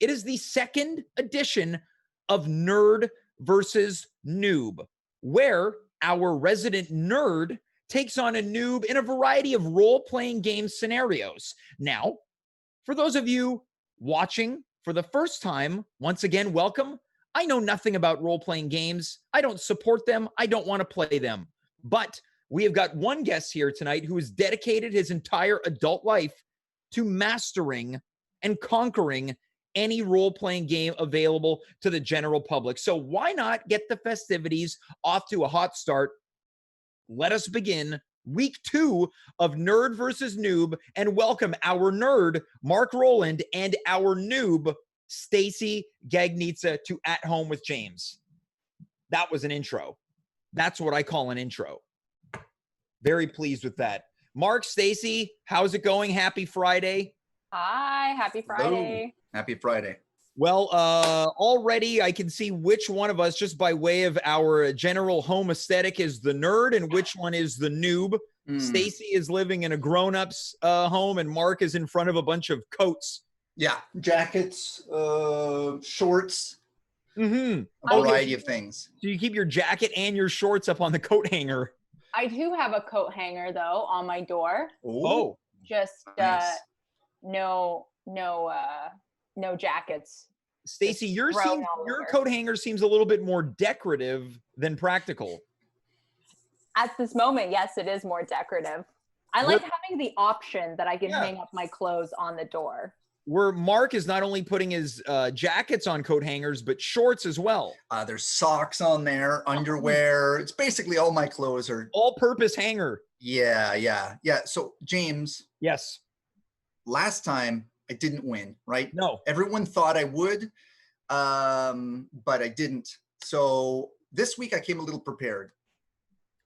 It is the second edition of Nerd versus Noob, where our resident nerd takes on a noob in a variety of role-playing game scenarios. Now, for those of you watching for the first time, once again, welcome. I know nothing about role-playing games. I don't support them. I don't want to play them. But we have got one guest here tonight who has dedicated his entire adult life to mastering and conquering any role-playing game available to the general public. So why not get the festivities off to a hot start? Let us begin week 2 of Nerd versus Noob and welcome our nerd, Marc Rowland, and our noob, Stacey Gagnidze, to At Home with James. That was an intro. That's what I call an intro. Very pleased with that. Marc, Stacey, how's it going? Happy Friday. Hi, happy Friday. Hello. Happy Friday. Well, already I can see which one of us, just by way of our general home aesthetic, is the nerd and which one is the noob. Stacey is living in a grown-up's home and Marc is in front of a bunch of coats. Yeah, jackets, shorts, Mm-hmm. a variety of things. So you keep your jacket and your shorts up on the coat hanger. I do have a coat hanger though on my door. Oh, Just nice. no jackets. Stacey, your thrown all over. coat hanger seems a little bit more decorative than practical. At this moment, yes, it is more decorative. I like having the option that I can hang up my clothes on the door. Where Marc is not only putting his jackets on coat hangers, but shorts as well. There's socks on there, underwear. It's basically all my clothes are. All-purpose hanger. Yeah. So, James. Yes. Last time, I didn't win, right? No. Everyone thought I would, but I didn't. So, this week, I came a little prepared.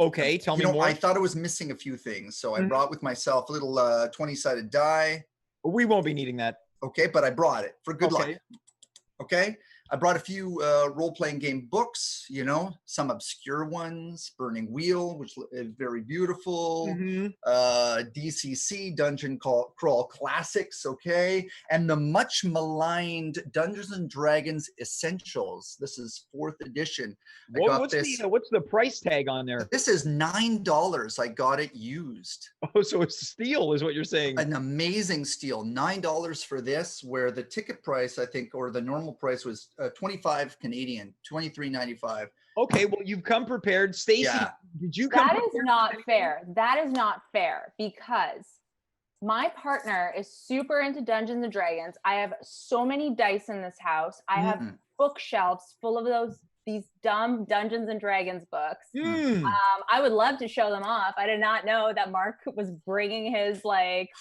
Okay, tell me more. I thought I was missing a few things. So, I brought with myself a little 20-sided die. We won't be needing that. Okay, but I brought it for good luck. Okay, I brought a few role-playing game books, some obscure ones, Burning Wheel, which is very beautiful, DCC, Dungeon Crawl Classics, okay, and the much maligned Dungeons & Dragons Essentials. This is 4th edition. What's the price tag on there? This is $9. I got it used. Oh, so it's a steal is what you're saying. An amazing steal. $9 for this, where the ticket price, I think, or the normal price was 25 Canadian, 23.95. Okay, well, you've come prepared. Stacey, did you come That prepared? is not fair. That is not fair because my partner is super into Dungeons & Dragons. I have so many dice in this house. I have bookshelves full of these dumb Dungeons & Dragons books. I would love to show them off. I did not know that Marc was bringing his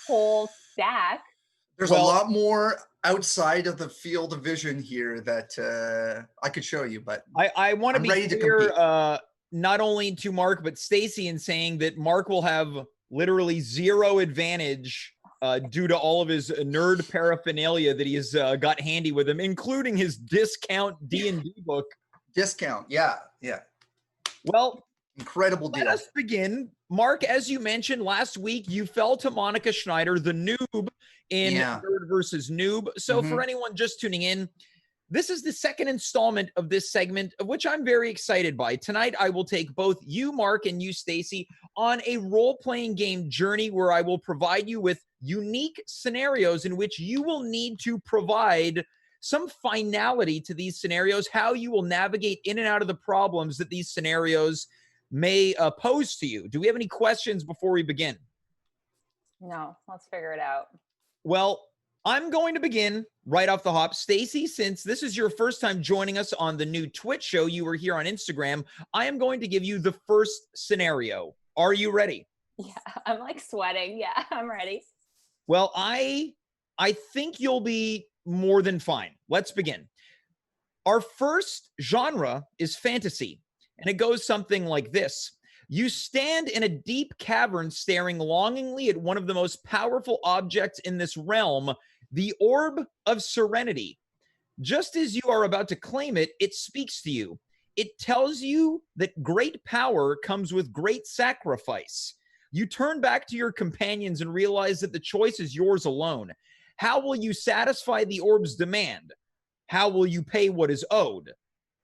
whole stack. There's a lot more outside of the field of vision here that I could show you, but I want to be ready clear, to not only to Marc, but Stacey, in saying that Marc will have literally zero advantage due to all of his nerd paraphernalia that he has got handy with him, including his discount D&D book. Discount, yeah. Well, incredible deal. Let us begin. Marc, as you mentioned last week, you fell to Monica Schneider, the noob, in Nerd versus Noob. So for anyone just tuning in, this is the second installment of this segment, of which I'm very excited by. Tonight, I will take both you, Marc, and you, Stacey, on a role-playing game journey where I will provide you with unique scenarios in which you will need to provide some finality to these scenarios, how you will navigate in and out of the problems that these scenarios may pose to you. Do we have any questions before we begin? No, let's figure it out. Well, I'm going to begin right off the hop. Stacey, since this is your first time joining us on the new Twitch show, you were here on Instagram, I am going to give you the first scenario. Are you ready? Yeah, I'm sweating. Yeah, I'm ready. Well, I think you'll be more than fine. Let's begin. Our first genre is fantasy, and it goes something like this. You stand in a deep cavern staring longingly at one of the most powerful objects in this realm, the Orb of Serenity. Just as you are about to claim it, it speaks to you. It tells you that great power comes with great sacrifice. You turn back to your companions and realize that the choice is yours alone. How will you satisfy the orb's demand? How will you pay what is owed?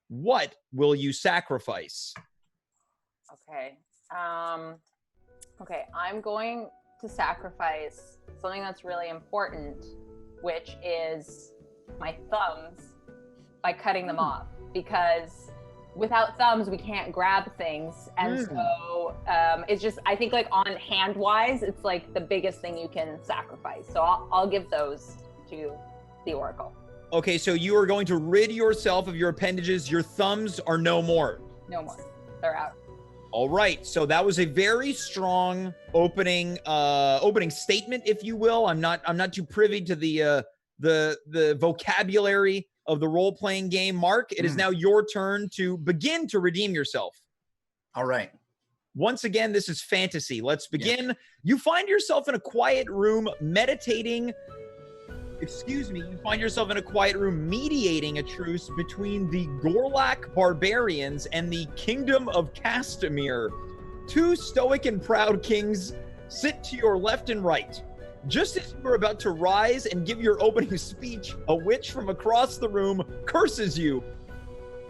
What will you sacrifice? Okay. Okay, I'm going to sacrifice something that's really important, which is my thumbs, by cutting them off, because without thumbs we can't grab things, and so it's just, I think, like, on hand wise, it's like the biggest thing you can sacrifice. So I'll give those to the Oracle. Okay, so you are going to rid yourself of your appendages. Your thumbs are no more. No more. They're out. All right, so that was a very strong opening statement, if you will. I'm not too privy to the vocabulary of the role-playing game. Mark, it is now your turn to begin to redeem yourself. All right. Once again, this is fantasy. Let's begin. Yeah. You find yourself in a quiet room meditating. You find yourself in a quiet room mediating a truce between the Gorlak barbarians and the Kingdom of Castamere. Two stoic and proud kings sit to your left and right. Just as you are about to rise and give your opening speech, a witch from across the room curses you.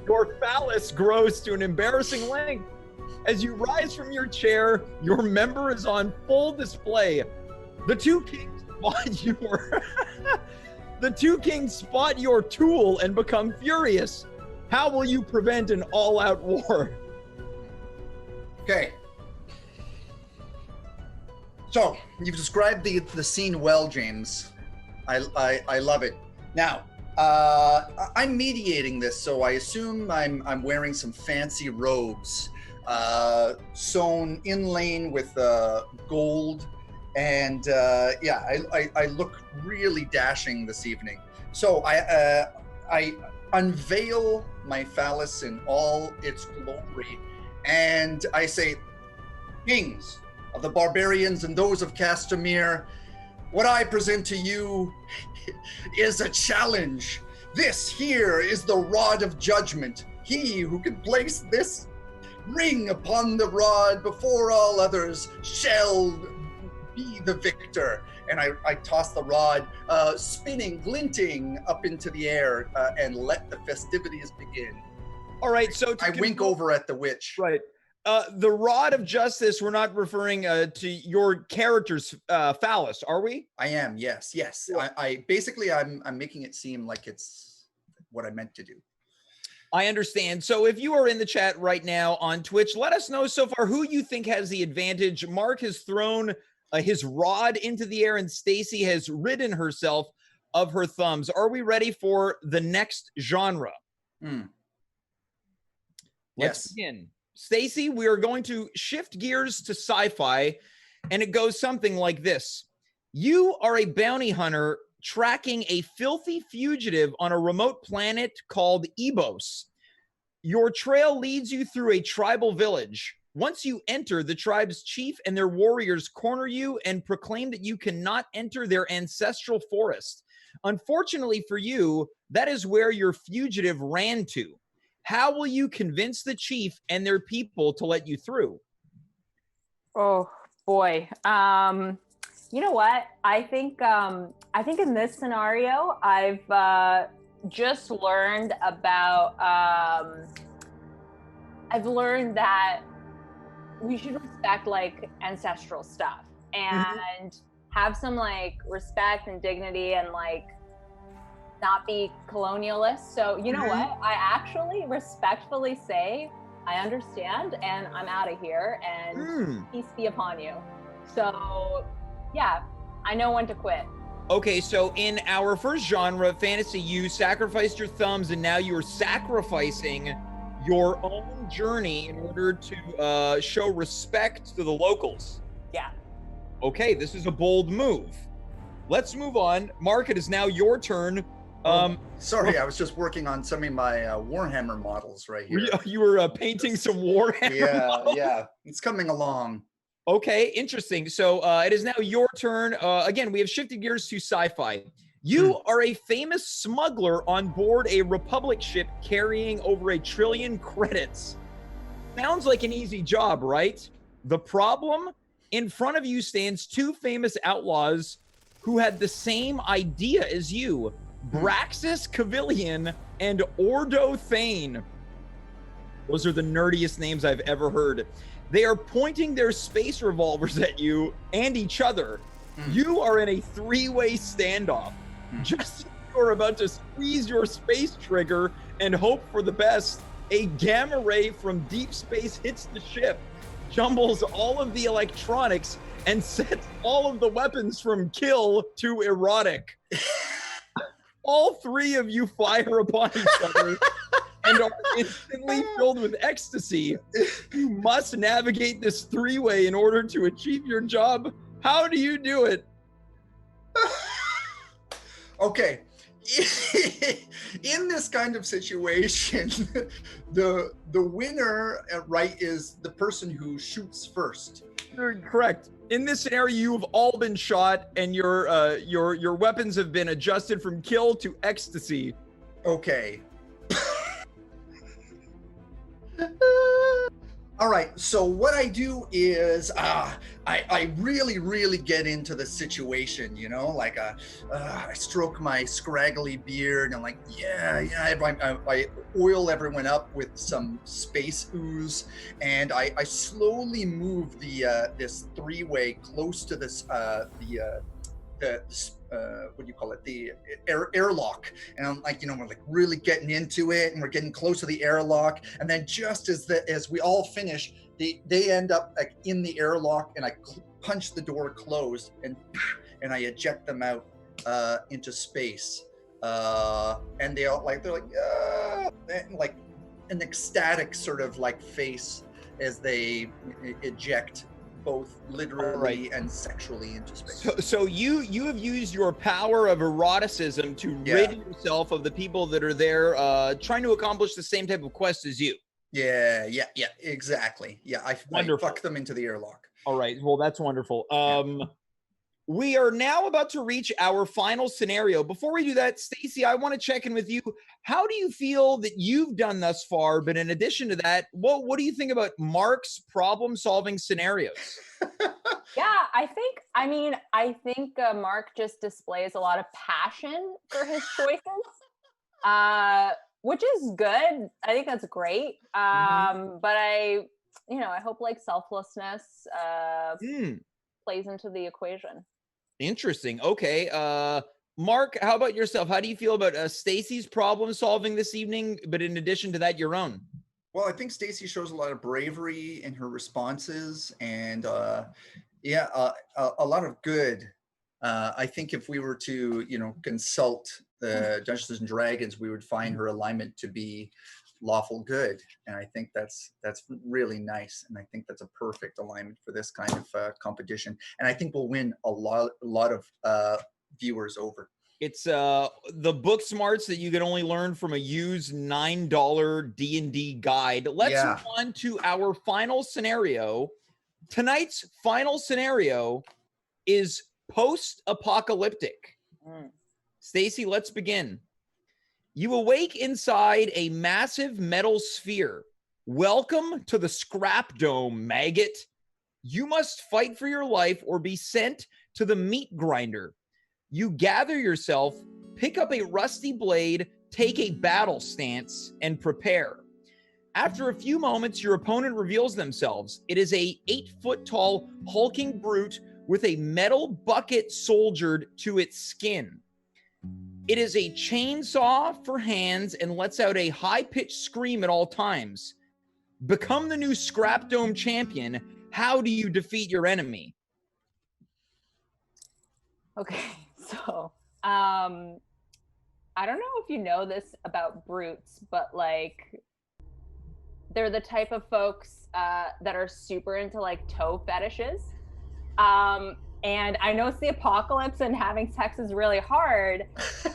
Your phallus grows to an embarrassing length. As you rise from your chair, your member is on full display. The two kings spot your tool and become furious. How will you prevent an all-out war? Okay. So you've described the scene well, James. I love it. Now, I'm mediating this, so I assume I'm wearing some fancy robes, sewn inlaid with gold. And I look really dashing this evening. So I unveil my phallus in all its glory, and I say, kings of the barbarians and those of Castamere, what I present to you is a challenge. This here is the rod of judgment. He who can place this ring upon the rod before all others shall be the victor. And I toss the rod, spinning, glinting up into the air, and let the festivities begin. All right, so I wink over at the witch. Right. The rod of justice, we're not referring to your character's phallus, are we? I am, yes. I basically, I'm making it seem like it's what I meant to do. I understand. So if you are in the chat right now on Twitch, let us know so far who you think has the advantage. Mark has thrown his rod into the air, and Stacey has ridden herself of her thumbs. Are we ready for the next genre? Let's begin. Stacey, we are going to shift gears to sci-fi, and it goes something like this. You are a bounty hunter tracking a filthy fugitive on a remote planet called Ebos. Your trail leads you through a tribal village. Once you enter, the tribe's chief and their warriors corner you and proclaim that you cannot enter their ancestral forest. Unfortunately for you, that is where your fugitive ran to. How will you convince the chief and their people to let you through? Oh boy. You know what? I think in this scenario, I've just learned about. I've learned that we should respect like ancestral stuff and have some like respect and dignity and like not be colonialist. So you know what? I actually respectfully say I understand and I'm out of here and peace be upon you. So yeah, I know when to quit. Okay, so in our first genre, fantasy, you sacrificed your thumbs and now you are sacrificing your own journey in order to show respect to the locals. Yeah. Okay, this is a bold move. Let's move on. Mark, it is now your turn. Sorry, I was just working on some of my Warhammer models right here. You were painting some Warhammer models? Yeah, it's coming along. Okay, interesting. So it is now your turn. Again, we have shifted gears to sci-fi. You are a famous smuggler on board a Republic ship carrying over 1 trillion credits. Sounds like an easy job, right? The problem? In front of you stands 2 famous outlaws who had the same idea as you. Braxis Cavillion, and Ordo Thane. Those are the nerdiest names I've ever heard. They are pointing their space revolvers at you and each other. You are in a three-way standoff. Just as you're about to squeeze your space trigger and hope for the best, a gamma ray from deep space hits the ship, jumbles all of the electronics, and sets all of the weapons from kill to erotic. All three of you fire upon each other and are instantly filled with ecstasy. You must navigate this three-way in order to achieve your job. How do you do it? Okay. In this kind of situation, the winner, right, is the person who shoots first. Correct. In this scenario, you've all been shot, and your weapons have been adjusted from kill to ecstasy. Okay. All right, so what I do is I really get into the situation, you know, like I stroke my scraggly beard and I'm like, I oil everyone up with some space ooze, and I slowly move the this three-way close to this what do you call it, the airlock, and I'm like, you know, we're like really getting into it and we're getting close to the airlock, and then just as we all finish, they end up like in the airlock, and I punch the door closed and I eject them out into space, and they all like, they're like, and like an ecstatic sort of like face as they eject both literally and sexually into space. So you have used your power of eroticism to rid yourself of the people that are there trying to accomplish the same type of quest as you. Yeah, exactly. Yeah, I fuck them into the airlock. All right, well, that's wonderful. We are now about to reach our final scenario. Before we do that, Stacey, I want to check in with you. How do you feel that you've done thus far? But in addition to that, what do you think about Marc's problem-solving scenarios? Yeah, I think Marc just displays a lot of passion for his choices, which is good. I think that's great. But I hope like selflessness plays into the equation. Interesting. Okay. Marc, how about yourself? How do you feel about Stacey's problem solving this evening, but in addition to that, your own? Well, I think Stacey shows a lot of bravery in her responses, and a lot of good. I think if we were to, consult the Dungeons and Dragons, we would find her alignment to be lawful good, and I think that's really nice, and I think that's a perfect alignment for this kind of competition, and I think we'll win a lot of viewers over. It's the book smarts that you can only learn from a used $9 D&D guide. Let's move on to our final scenario. Tonight's final scenario is post-apocalyptic. Stacey, let's begin. You awake inside a massive metal sphere. Welcome to the Scrap Dome, maggot. You must fight for your life or be sent to the meat grinder. You gather yourself, pick up a rusty blade, take a battle stance, and prepare. After a few moments, your opponent reveals themselves. It is a 8-foot-tall hulking brute with a metal bucket soldiered to its skin. It is a chainsaw for hands and lets out a high-pitched scream at all times. Become the new Scrap Dome champion. How do you defeat your enemy? Okay, so I don't know if you know this about brutes, but like they're the type of folks that are super into like toe fetishes. And I know it's the apocalypse and having sex is really hard.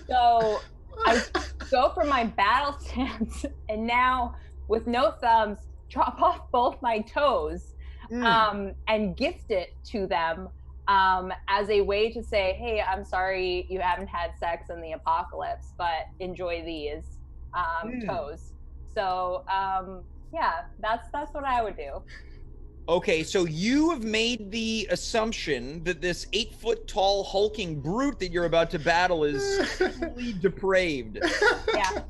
So I go for my battle stance and now with no thumbs, chop off both my toes and gift it to them as a way to say, hey, I'm sorry you haven't had sex in the apocalypse, but enjoy these toes. So yeah, that's what I would do. Okay, so you have made the assumption that this 8-foot-tall hulking brute that you're about to battle is fully depraved. Yeah.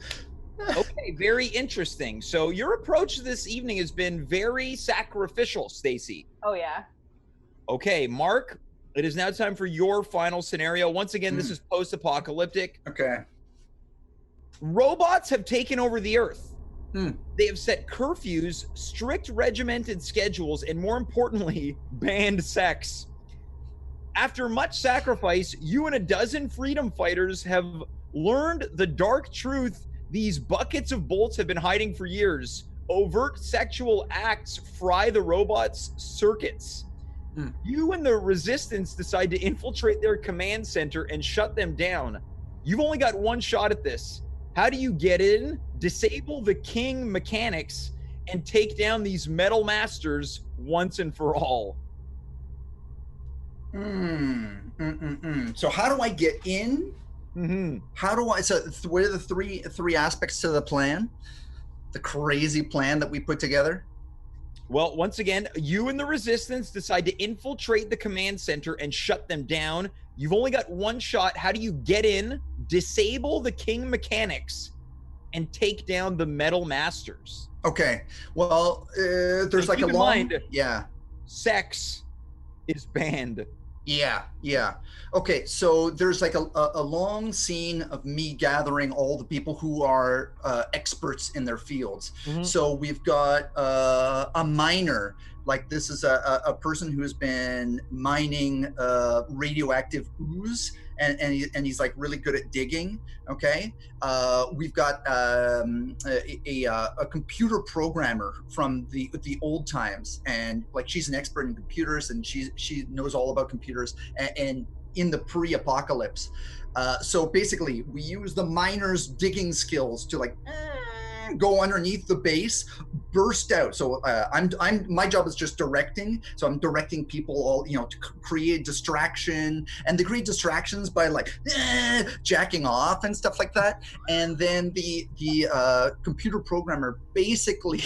Okay, very interesting. So your approach this evening has been very sacrificial, Stacey. Oh yeah. Okay, Mark, it is now time for your final scenario. Once again, this is post-apocalyptic. Okay. Robots have taken over the Earth. They have set curfews, strict regimented schedules, and more importantly, banned sex. After much sacrifice, you and a dozen freedom fighters have learned the dark truth these buckets of bolts have been hiding for years. Overt sexual acts fry the robots' circuits. You and the resistance decide to infiltrate their command center and shut them down. You've only got one shot at this. How do you get in, disable the king mechanics, and take down these metal masters once and for all? So how do I get in? How do I? So what are the three aspects to the plan? The crazy plan that we put together. Well, once again, you and the resistance decide to infiltrate the command center and shut them down. You've only got one shot. How do you get in, disable the king mechanics, and take down the metal masters? Okay. Well, there's like a long... Yeah. Sex is banned. Yeah. Okay, so there's like a long scene of me gathering all the people who are experts in their fields. So we've got a miner. Like this is a person who has been mining radioactive ooze, and he's like really good at digging. Okay, we've got a computer programmer from the old times, and like she's an expert in computers, and she knows all about computers and in the pre-apocalypse. So basically, we use the miners' digging skills to like go underneath the base, burst out. So my job is just directing. So I'm directing people all, to create distraction, and they create distractions by like jacking off and stuff like that. And then the computer programmer basically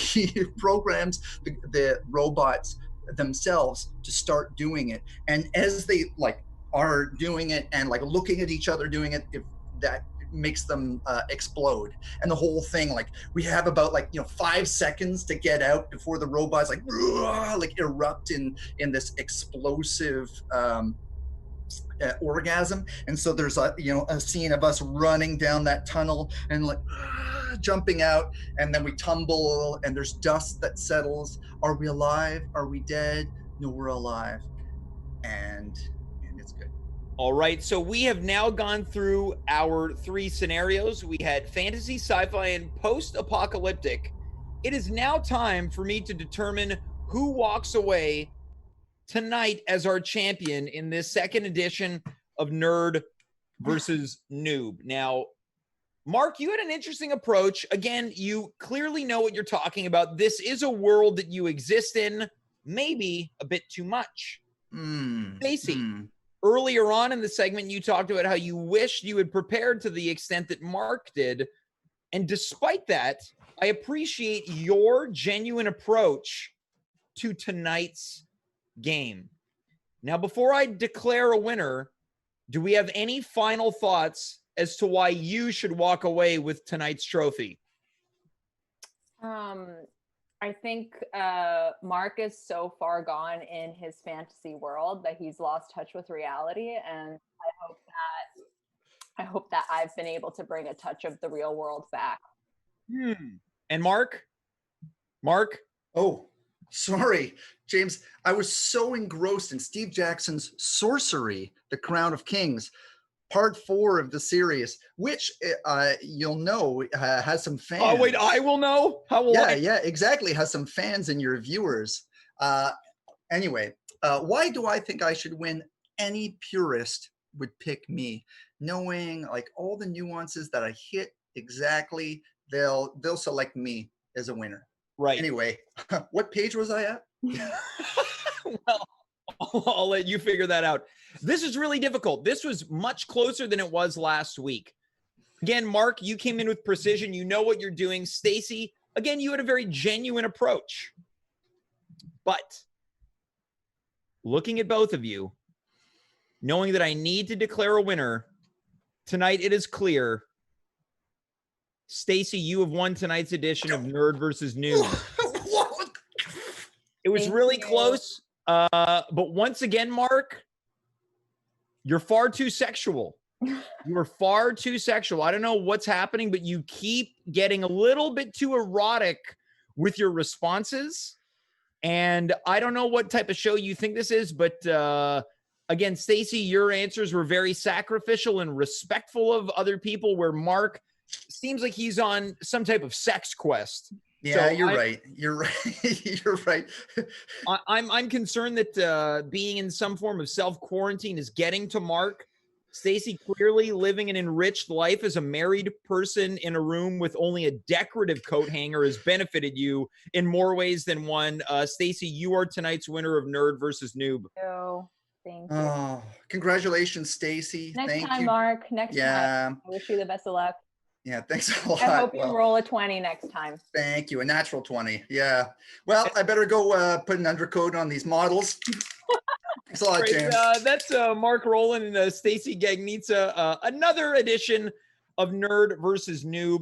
programs the robots themselves to start doing it. And as they like are doing it and like looking at each other doing it, if that makes them explode. And the whole thing, like we have about 5 seconds to get out before the robots like erupt in this explosive orgasm. And so there's a scene of us running down that tunnel and like jumping out, and then we tumble and there's dust that settles. Are we alive? Are we dead? No, we're alive. And it's good. All right, so we have now gone through our 3 scenarios. We had fantasy, sci-fi, and post-apocalyptic. It is now time for me to determine who walks away tonight as our champion in this second edition of Nerd versus Noob. Now, Mark, you had an interesting approach. Again, you clearly know what you're talking about. This is a world that you exist in, maybe a bit too much. Stacey, earlier on in the segment, you talked about how you wished you had prepared to the extent that Mark did. And despite that, I appreciate your genuine approach to tonight's game. Now, before I declare a winner, do we have any final thoughts as to why you should walk away with tonight's trophy? I think Mark is so far gone in his fantasy world that he's lost touch with reality, and I hope that I've been able to bring a touch of the real world back. And Mark? Oh, sorry, James. I was so engrossed in Steve Jackson's Sorcery, The Crown of Kings, Part 4 of the series, which you'll know has some fans. Oh, wait, I will know? How will I? Yeah, exactly. Has some fans in your viewers. Anyway, why do I think I should win? Any purist would pick me, knowing like all the nuances that I hit exactly. They'll select me as a winner. Right. Anyway, what page was I at? Well, I'll let you figure that out. This is really difficult. This was much closer than it was last week. Again, Mark, you came in with precision. You know what you're doing. Stacey, again, you had a very genuine approach. But looking at both of you, knowing that I need to declare a winner, tonight it is clear. Stacey, you have won tonight's edition of Nerd versus Noob. It was really close. But once again, Mark, you're far too sexual. You are far too sexual. I don't know what's happening, but you keep getting a little bit too erotic with your responses. And I don't know what type of show you think this is, but again, Stacey, your answers were very sacrificial and respectful of other people, where Mark seems like he's on some type of sex quest. Yeah, so you're right. You're right. You're right. I'm concerned that being in some form of self-quarantine is getting to Mark. Stacey, clearly living an enriched life as a married person in a room with only a decorative coat hanger has benefited you in more ways than one. Stacey, you are tonight's winner of Nerd versus Noob. Thank you. Oh, congratulations, Stacey. Next time, Mark. Next time. I wish you the best of luck. Yeah, thanks a lot. I hope you roll a 20 next time. Thank you. A natural 20. Yeah. Well, I better go put an undercoat on these models. Thanks a lot, James. That's Marc Rowland and Stacey Gagnidze. Another edition of Nerd versus Noob.